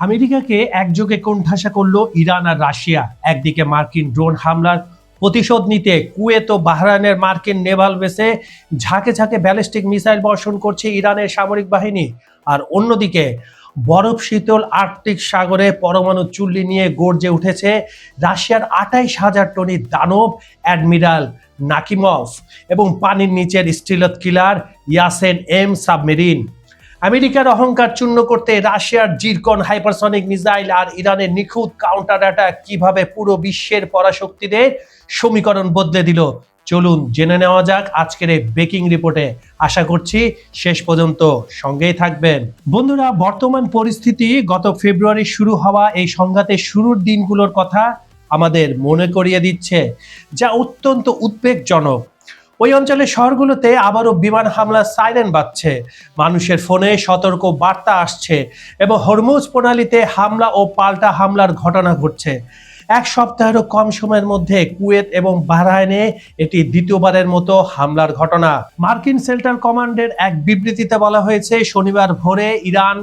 আমেরিকাকে একযোগে কোণঠাসা করল ইরান আর রাশিয়া। একদিকে মার্কিন ড্রোন হামলার প্রতিশোধ নিতে কুয়েত ও বাহরাইনের মার্কিন নেভাল বেসে ঝাঁকে ঝাঁকে ব্যালিস্টিক মিসাইল বর্ষণ করছে ইরানের সামরিক বাহিনী। আর অন্যদিকে বরফ শীতল আর্কটিক সাগরে পরমাণু চুল্লি নিয়ে গর্জে উঠেছে রাশিয়ার 28,000 টনি দানব অ্যাডমিরাল নাকিমভ এবং পানির নিচের স্টিলথ কিলার ইয়াসেন এম সাবমেরিন। আমেরিকার অহংকার চূর্ণ করতে রাশিয়ার জিরকন হাইপারসনিক মিসাইল আর ইরানের নিখুঁত কাউন্টার অ্যাটাক কিভাবে পুরো বিশ্বের পরাশক্তিদের সমীকরণ বদলে দিল, চলুন জেনে নেওয়া যাক আজকের এই ব্রেকিং রিপোর্টে। আশা করছি শেষ পর্যন্ত সঙ্গেই থাকবেন। বন্ধুরা, বর্তমান পরিস্থিতি গত ফেব্রুয়ারি শুরু হওয়া এই সংঘাতের শুরুর দিনগুলোর কথা আমাদের মনে করিয়ে দিচ্ছে, যা অত্যন্ত উদ্বেগজনক। ওই অঞ্চলের শহরগুলোতে আবারও বিমান হামলার সাইরেন বাজছে, মানুষের ফোনে সতর্ক বার্তা আসছে এবং হরমুজ প্রণালীতে হামলা ও পাল্টা হামলার ঘটনা ঘটছে। এক সপ্তাহেরও কম সময়ের মধ্যে কুয়েত এবং বাহরাইনে এটি দ্বিতীয়বারের মতো হামলার ঘটনা। মার্কিন সেন্ট্রাল কমান্ডের এক বিবৃতিতে বলা হয়েছে, শনিবার ভোরে ইরান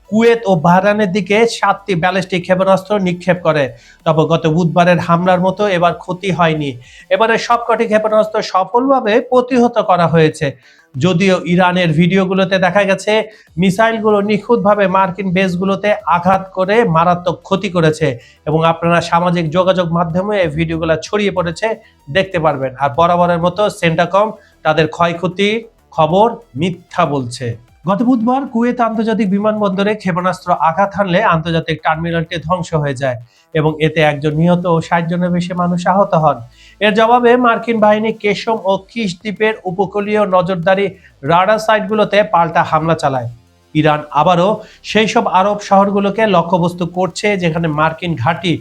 কুয়েত ও বাহরাইনের দিকে 7টি ব্যালিস্টিক ক্ষেপণাস্ত্র নিক্ষেপ করে। তবে গত বুধবারের হামলার মতো এবার ক্ষতি হয়নি। এবারে সবকটি ক্ষেপণাস্ত্র সফলভাবে প্রতিহত করা হয়েছে। যদিও ইরানের ভিডিওগুলোতে দেখা গেছে মিসাইলগুলো নিখুঁতভাবে মার্কিন বেসগুলোতে আঘাত করে মারাত্মক ক্ষতি করেছে এবং আপনারা সামাজিক যোগাযোগ মাধ্যমে এই ভিডিওগুলো ছড়িয়ে পড়েছে, দেখতে পারবেন। আর বরাবরের মতো সেন্টাকম তাদের ক্ষয়ক্ষতি খবর মিথ্যা বলছে। গত বুধবার কুয়েত আন্তর্জাতিক বিমানবন্দরে ক্ষেপণাস্ত্র আঘাত হানলে আন্তর্জাতিক টার্মিনালটি ধ্বংস হয়ে যায় এবং এতে একজন নিহত ও 60 জনের বেশি মানুষ আহত হন। এর জবাবে মার্কিন বাহিনী কেশম ও কিস দ্বীপের উপকূলীয় নজরদারি রাডার সাইটগুলোতে পাল্টা হামলা চালায়। ইরান আবারও সেই সব আরব শহরগুলোকে লক্ষ্যবস্তু করছে যেখানে মার্কিন ঘাঁটি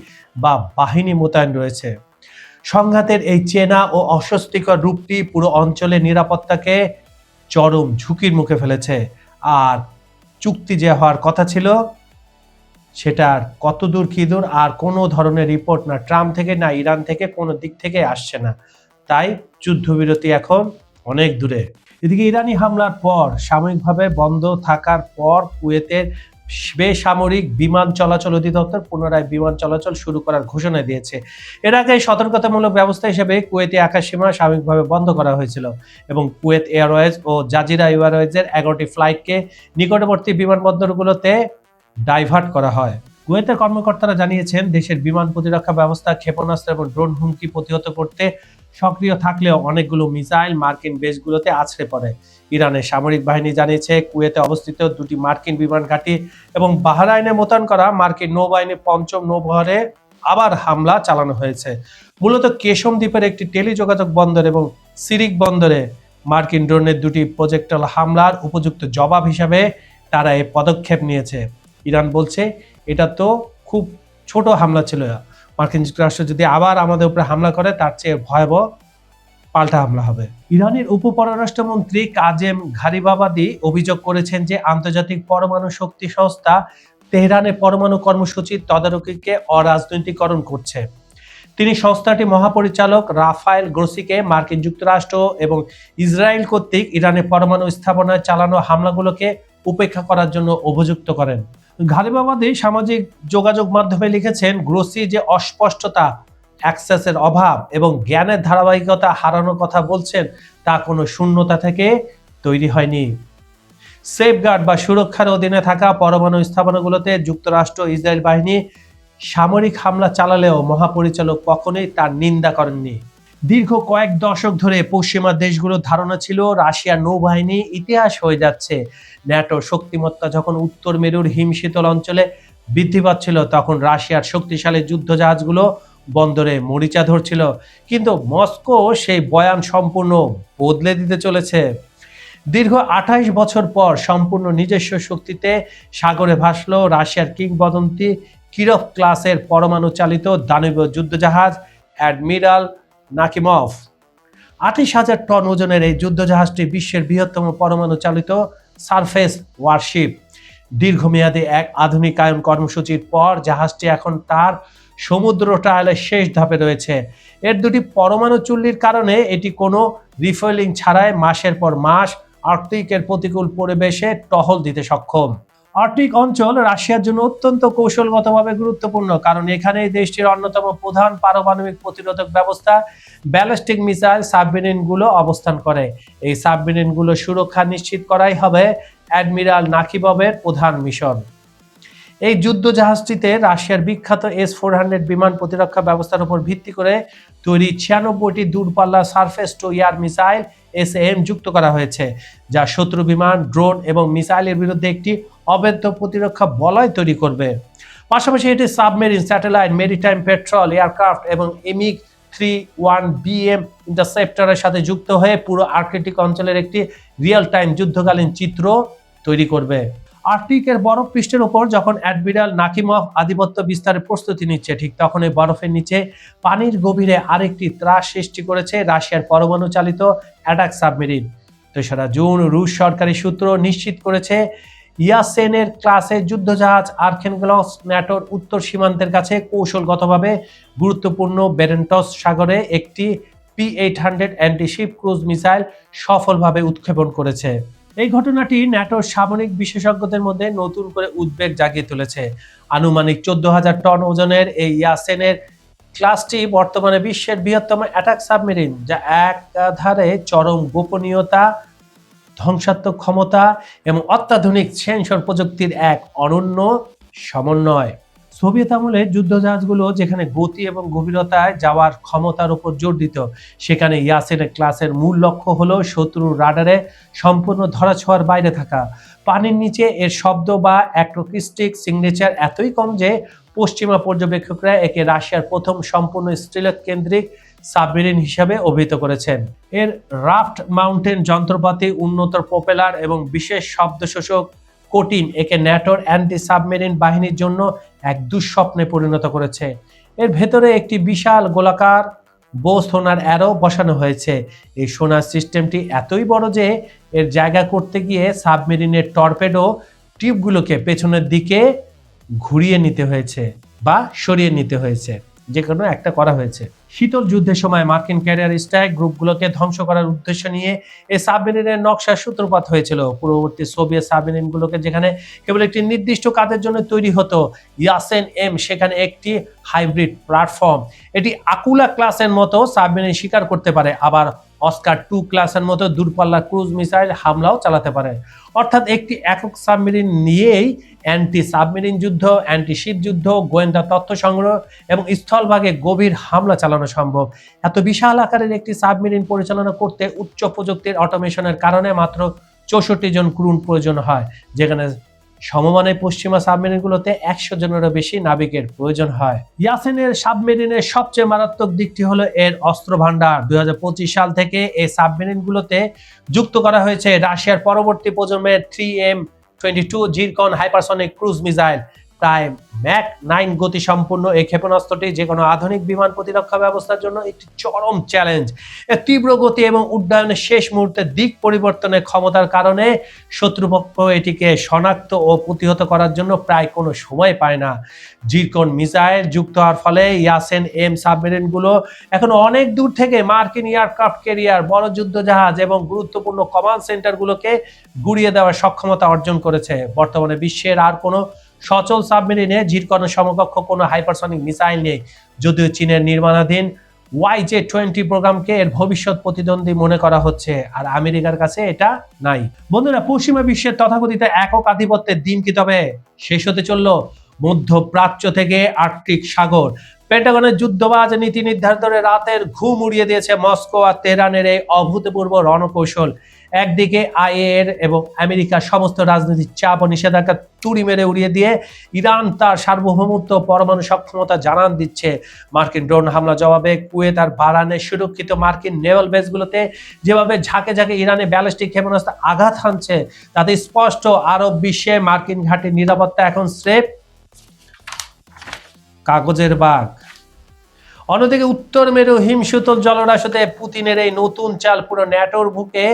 বা বাহিনী মোতায়েন রয়েছে। সংঘাতের এই চেনা ও অস্বস্তিকর রূপটি পুরো অঞ্চলের নিরাপত্তাকে চরম ঝুঁকির মুখে ফেলেছে। আর চুক্তি যে হওয়ার কথা ছিল সেটার কত দূর কি দূর আর কোনো ধরনের রিপোর্ট না ট্রাম্প থেকে না ইরান থেকে কোনো দিক থেকে আসছে না। তাই যুদ্ধবিরতি এখন অনেক দূরে। এদিকে ইরানি হামলার পর সাময়িকভাবে বন্ধ থাকার পর কুয়েতের বেসামরিক বিমান চলাচল অধিদপ্তর পুনরায় বিমান চলাচল শুরু করার ঘোষণা দিয়েছে। এর আগে সতর্কতামূলক ব্যবস্থা হিসেবে কুয়েতি আকাশসীমা সাময়িকভাবে বন্ধ করা হয়েছিল এবং কুয়েত এয়ারওয়েজ ও জাজিরা এয়ারওয়েজের 11টি ফ্লাইটকে নিকটবর্তী বিমানবন্দরগুলোতে ডাইভার্ট করা হয়। কুয়েতের কর্মকর্তারা জানিয়েছেন, দেশের বিমান প্রতিরক্ষা ব্যবস্থা ক্ষেপণাস্ত্র এবং ড্রোন হুমকি প্রতিহত করতে সক্রিয় থাকলেও অনেকগুলো মিসাইল মার্কিন বেসগুলোতে আছড়ে পড়ে। ইরানের সামরিক বাহিনী জানিয়েছে, কুয়েতে অবস্থিত 2টি মার্কিন বিমান ঘাঁটি এবং বাহরাইনে মোতায়েন করা মার্কিন নৌবাহিনীর 5ম নৌবহরে আবার হামলা চালানো হয়েছে। মূলত কেশম দ্বীপের একটি টেলিযোগাযোগ বন্দর এবং সিরিক বন্দরে মার্কিন ড্রোনের 2টি প্রজেক্টাইল হামলার উপযুক্ত জবাব হিসাবে তারা এই পদক্ষেপ নিয়েছে। ইরান বলছে, এটা তো খুব ছোট হামলা ছিল, মার্কিন যুক্তরাষ্ট্র যদি আবার আমাদের উপরে হামলা করে তার চেয়ে ভয়াবহ পাল্টা হামলা হবে। ইরানের উপপররাষ্ট্রমন্ত্রী কাজেম ঘারিবাবাদি অভিযোগ করেছেন যে আন্তর্জাতিক পরমাণু শক্তি সংস্থা তেহরানের পরমাণু কর্মসূচির তদারকিকে অরাজনৈতিকরণ করছে। তিনি সংস্থাটি মহাপরিচালক রাফায়েল গ্রোসিকে মার্কিন যুক্তরাষ্ট্র এবং ইসরায়েল কর্তৃক ইরানের পরমাণু স্থাপনায় চালানো হামলাগুলোকে উপেক্ষা করার জন্য অভিযুক্ত করেন। ঘারিবাবাদি সামাজিক যোগাযোগ মাধ্যমে লিখেছেন, গ্রোসি যে অস্পষ্টতা, অ্যাক্সেসের অভাব এবং জ্ঞানের ধারাবাহিকতা হারানোর কথা বলছেন তা কোনো শূন্যতা থেকে তৈরি হয়নি। সেফগার্ড বা সুরক্ষার অধীনে থাকা পরমাণু স্থাপনাগুলোতে যুক্তরাষ্ট্র ইসরায়েল বাহিনী সামরিক হামলা চালালেও মহাপরিচালক কখনোই তার নিন্দা করেননি। দীর্ঘ কয়েক দশক ধরে পশ্চিমা দেশগুলোর ধারণা ছিল রাশিয়ার নৌবাহিনী ইতিহাস হয়ে যাচ্ছে। ন্যাটোর শক্তিমত্তা যখন উত্তর মেরুর হিমশীতল অঞ্চলে বৃদ্ধি পাচ্ছিল তখন রাশিয়ার শক্তিশালী যুদ্ধজাহাজগুলো বন্দরে মরিচা ধরছিল। কিন্তু মস্কো সেই বয়ান সম্পূর্ণ বদলে দিতে চলেছে। দীর্ঘ 28 বছর পর সম্পূর্ণ নিজস্ব শক্তিতে সাগরে ভাসল রাশিয়ার কিংবদন্তি কিরভ ক্লাসের পরমাণু চালিত দানবীয় যুদ্ধজাহাজ অ্যাডমিরাল নাকিমভ। 28,000 টন ওজনের এই যুদ্ধজাহাজটি বিশ্বের বৃহত্তম পরমাণু চালিত সারফেস ওয়ারশিপ। দীর্ঘমেয়াদী এক আধুনিকায়ন কর্মসূচির পর জাহাজটি এখন তার সমুদ্র ট্রায়ালের শেষ ধাপে রয়েছে। এর 2টি পরমাণু চুল্লির কারণে এটি কোনো রিফুয়েলিং ছাড়াই মাসের পর মাস আর্কটিকের প্রতিকূল পরিবেশে টহল দিতে সক্ষম। আর্কটিক অঞ্চল রাশিয়ার জন্য অত্যন্ত কৌশলগতভাবে গুরুত্বপূর্ণ, কারণ এখানে দেশটির অন্যতম প্রধান পারমাণবিক প্রতিরোধক ব্যবস্থা ব্যালিস্টিক মিসাইল সাবমেরিনগুলো অবস্থান করে। এই সাবমেরিনগুলো সুরক্ষা নিশ্চিত করাই হবে অ্যাডমিরাল নাকিবভের প্রধান মিশন। এই যুদ্ধ জাহাজটিতে রাশিয়ার বিখ্যাত S-400 বিমান প্রতিরক্ষা ব্যবস্থার উপর ভিত্তি করে তৈরি 96টি দূরপাল্লা surface to air missile SM যুক্ত করা হয়েছে, যা শত্রু বিমান, ড্রোন এবং মিসাইলের বিরুদ্ধে একটি অব্যাহত প্রতিরক্ষা বলয় তৈরি করবে। পাশাপাশি এটি submarine, satellite, maritime patrol aircraft এবং MiG-31BM ইন্টারসেপ্টরের সাথে যুক্ত হয়ে পুরো আর্কটিক অঞ্চলের একটি রিয়েল টাইম যুদ্ধকালীন চিত্র তৈরি করবে। আর্কটিকের বরফ পৃষ্ঠের উপর যখন অ্যাডমিরাল নাকিমভ আধিপত্য বিস্তারের প্রস্তুতি নিচ্ছে, ঠিক তখন এই বরফের নিচে পানির গভীরে আরেকটি ত্রাস সৃষ্টি করেছে রাশিয়ার পরমাণু চালিত অ্যাটাক সাবমেরিন। 3রা জুন রুশ সরকারি সূত্র নিশ্চিত করেছে ইয়াসেনের ক্লাসের যুদ্ধজাহাজ আর্খেঙ্গেলস্ক ন্যাটোর উত্তর সীমান্তের কাছে কৌশলগতভাবে গুরুত্বপূর্ণ বেরেন্টস সাগরে একটি P-800 অ্যান্টিশিপ ক্রুজ মিসাইল সফলভাবে উৎক্ষেপণ করেছে। এই ঘটনাটি ন্যাটোর সামরিক বিশেষজ্ঞদের মধ্যে নতুন করে উদ্বেগ জাগিয়ে তুলেছে। আনুমানিক 14,000 টন ওজনের এই ইয়াসেনের ক্লাসটি বর্তমানে বিশ্বের বৃহত্তম অ্যাটাক সাবমেরিন, যা একাধারে চরম গোপনীয়তা, ধ্বংসাত্মক ক্ষমতা এবং অত্যাধুনিক সেন্সর প্রযুক্তির এক অনন্য সমন্বয়। সোভিয়েত আমলে যুদ্ধজাহাজগুলো যেখানে গতি এবং গভীরতায় যাওয়ার ক্ষমতার উপর জোর দিত, সেখানে ইয়াসেনের ক্লাসের মূল লক্ষ্য হলো শত্রুর রাডারে সম্পূর্ণ ধরাছোঁয়ার বাইরে থাকা। পানির নিচে এর শব্দ বা অ্যাক্রোস্টিক সিগনেচার এতই কম যে পশ্চিমা পর্যবেক্ষকরা একে রাশিয়ার প্রথম সম্পূর্ণ স্টিলথ কেন্দ্রিক সাবমেরিন হিসাবে অভিহিত করেছেন। এর রাফট মাউন্টেন যন্ত্রপাতি, উন্নত প্রপেলার এবং বিশেষ শব্দশোষক কোটিং একে ন্যাটোর অ্যান্টি সাবমেরিন বাহিনীর জন্য এক দুঃস্বপ্নে পরিণত করেছে। এর ভেতরে একটি বিশাল গোলাকার সোনার অ্যারো বসানো হয়েছে। এই সোনার সিস্টেমটি এতই বড় যে এর জায়গা করতে গিয়ে সাবমেরিনের টর্পেডো টিউবগুলোকে পেছনের দিকে ঘুরিয়ে নিতে হয়েছে বা সরিয়ে নিতে হয়েছে, যে কোনো একটা করা হয়েছে। শীতল যুদ্ধের সময় মার্কিন ক্যারিয়ার স্ট্রাইক গ্রুপগুলোকে ধ্বংস করার উদ্দেশ্য নিয়ে এই সাবমেরিনের নকশার সূত্রপাত হয়েছিল। পূর্ববর্তী সোভিয়েত সাবমেরিনগুলোকে যেখানে কেবল একটি নির্দিষ্ট কাজের জন্য তৈরি হতো, ইয়াসেন M সেখানে একটি হাইব্রিড প্ল্যাটফর্ম। এটি আকুলা ক্লাসের মতো সাবমেরিন শিকার করতে পারে, আবার অস্কার 2 ক্লাসের মতো দূরপাল্লা ক্রুজ মিসাইল হামলাও চালাতে পারে। অর্থাৎ একটি একক সাবমেরিন নিয়েই অ্যান্টি সাবমেরিন যুদ্ধ, অ্যান্টি শিপ যুদ্ধ, গোয়েন্দা তথ্য সংগ্রহ এবং স্থলভাগে গভীর হামলা চালানো সম্ভব। এত বিশাল আকারের একটি সাবমেরিন পরিচালনা করতে উচ্চ প্রযুক্তির অটোমেশনের কারণে মাত্র 64 জন ক্রু প্রয়োজন হয়, যেখানে সমমানের পশ্চিমা সাবমেরিনগুলোতে 100 জনেরও বেশি নাবিকের প্রয়োজন হয়। ইয়াসেনের সাবমেরিনের সবচেয়ে মারাত্মক দিকটি হলো এর অস্ত্র ভান্ডার। 2025 সাল থেকে এই সাবমেরিনগুলোতে যুক্ত করা হয়েছে রাশিয়ার পরবর্তী প্রজন্মের 3M22 Zircon hypersonic cruise missile. প্রায় ম্যাক 9 গতি সম্পূর্ণ এই ক্ষেপণাস্ত্রটি যে কোনো আধুনিক বিমান প্রতিরক্ষা ব্যবস্থার জন্য একটি চরম চ্যালেঞ্জ। এর তীব্র গতি এবং উড্ডয়নের শেষ মুহূর্তে দিক পরিবর্তনের ক্ষমতার কারণে শত্রুপক্ষ এটিকে শনাক্ত ও প্রতিহত করার জন্য প্রায় কোনো সময় পায় না। জিরকন মিসাইল যুক্ত হওয়ার ফলে ইয়াসেন M সাবমেরিনগুলো এখন অনেক দূর থেকে মার্কিন এয়ারক্রাফট ক্যারিয়ার, বড় যুদ্ধজাহাজ এবং গুরুত্বপূর্ণ কমান্ড সেন্টারগুলোকে গুড়িয়ে দেওয়ার সক্ষমতা অর্জন করেছে। বর্তমানে বিশ্বের আর কোনো সচল সাবমেরিনে জিরকনের সমকক্ষ কোনো হাইপারসনিক মিসাইল নেই, যদিও চীনের নির্মাণাধীন YJ-20 প্রোগ্রামকে এর ভবিষ্যৎ প্রতিদ্বন্দ্বী মনে করা হচ্ছে, আর আমেরিকার কাছে এটা নাই। বন্ধুরা, পশ্চিমা বিশ্বের তথাকথিত একক আধিপত্যের দিন কি তবে শেষ হতে চলল? মধ্যপ্রাচ্য থেকে আর্কটিক সাগর, পেন্টাগনের যুদ্ধবাজ নীতি নির্ধারণে রাতের ঘুম উড়িয়ে দিয়েছে মস্কো আর তেহরানের এই অভূতপূর্ব রণকৌশল। একদিকে IAEA এবং আমেরিকার সমস্ত রাজনৈতিক চাপ ও নিষেধাজ্ঞা তুড়ি মেরে উড়িয়ে দিয়ে ইরান তার সার্বভৌমত্ব, পরমাণু সক্ষমতা জানান দিচ্ছে। মার্কিন ড্রোন হামলা জবাবে কুয়েত আর বাহরাইনে সুরক্ষিত মার্কিন নেভাল বেসগুলোতে যেভাবে ঝাঁকে ঝাঁকে ইরানে ব্যালিস্টিক ক্ষেপণাস্ত্র আঘাত হানছে, তাতে স্পষ্ট আরব বিশ্বে মার্কিন ঘাঁটির নিরাপত্তা এখন স্রেফ কাগজের বাঘ। অন্যদিকে উত্তর মেরু হিমশীতল জলরাশিতে পুতিনের এই নতুন চাল পুরো ন্যাটোর বুকে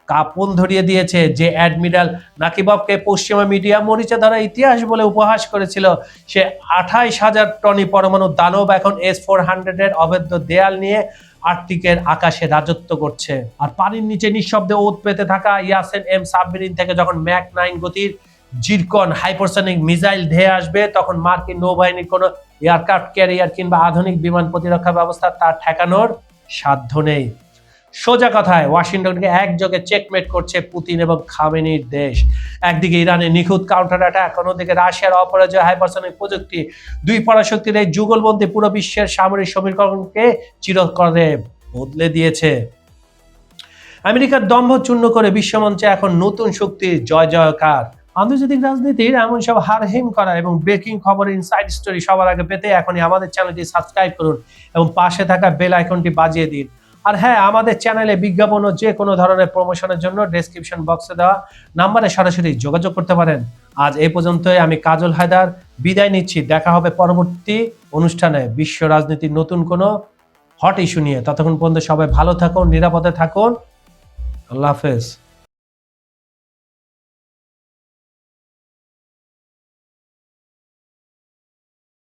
কাঁপন ধরিয়ে দিয়েছে। যে অ্যাডমিরাল নাকিবভকে পশ্চিমা মিডিয়া মরিচা ধরা ইতিহাস বলে উপহাস করেছিল, সে 28,000 টনি পরমাণু দানব এখন S-400 এর অবৈধ দেয়াল নিয়ে আর্কটিকের আকাশে রাজত্ব করছে। আর পানির নিচে নিঃশব্দে ওত পেতে থাকা ইয়াসেন M সাবমেরিন থেকে যখন ম্যাক 9 গতির জিরকন হাইপারসনিক মিসাইল ধেয়ে আসবে, তখন মার্কিন নৌবাহিনীর কোনো এয়ারক্রাফট ক্যারিয়ার কিংবা আধুনিক বিমান প্রতিরক্ষা ব্যবস্থা তার ঠেকানোর সাধ্য নেই। সোজা কথায় ওয়াশিংটনকে একযোগে চেকমেট করছে পুতিন এবং খামেনির দেশ। একদিকে ইরানের নিখুঁত কাউন্টার অ্যাটাক, অন্যদিকে রাশিয়ার অপরাজয় হাইপারসনিক প্রযুক্তি। দুই পরাশক্তির এই যুগলবন্দি পুরো বিশ্বের সামরিক সমীকরণকে চিরতরে বদলে দিয়েছে। আমেরিকার দম্ভ চূর্ণ করে বিশ্বমঞ্চে এখন নতুন শক্তির জয় জয়কার। আন্তর্জাতিক রাজনীতির এমন সব হারহিম করা এবং ব্রেকিং খবরের ইনসাইড স্টোরি সবার আগে পেতে এখনই আমাদের চ্যানেলটি সাবস্ক্রাইব করুন এবং পাশে থাকা বেল আইকনটি বাজিয়ে দিন। আর হ্যাঁ, আমাদের চ্যানেলে বিজ্ঞাপন ও যে কোনো ধরনের প্রমোশনের জন্য ডেসক্রিপশন বক্সে দেওয়া নাম্বারে সরাসরি যোগাযোগ করতে পারেন। আজ এই পর্যন্তই। আমি কাজল হায়দার বিদায় নিচ্ছি। দেখা হবে পরবর্তী অনুষ্ঠানে বিশ্ব রাজনীতির নতুন কোনো হট ইস্যু নিয়ে। ততক্ষণ পর্যন্ত সবাই ভালো থাকুন, নিরাপদে থাকুন। আল্লাহ হাফেজ।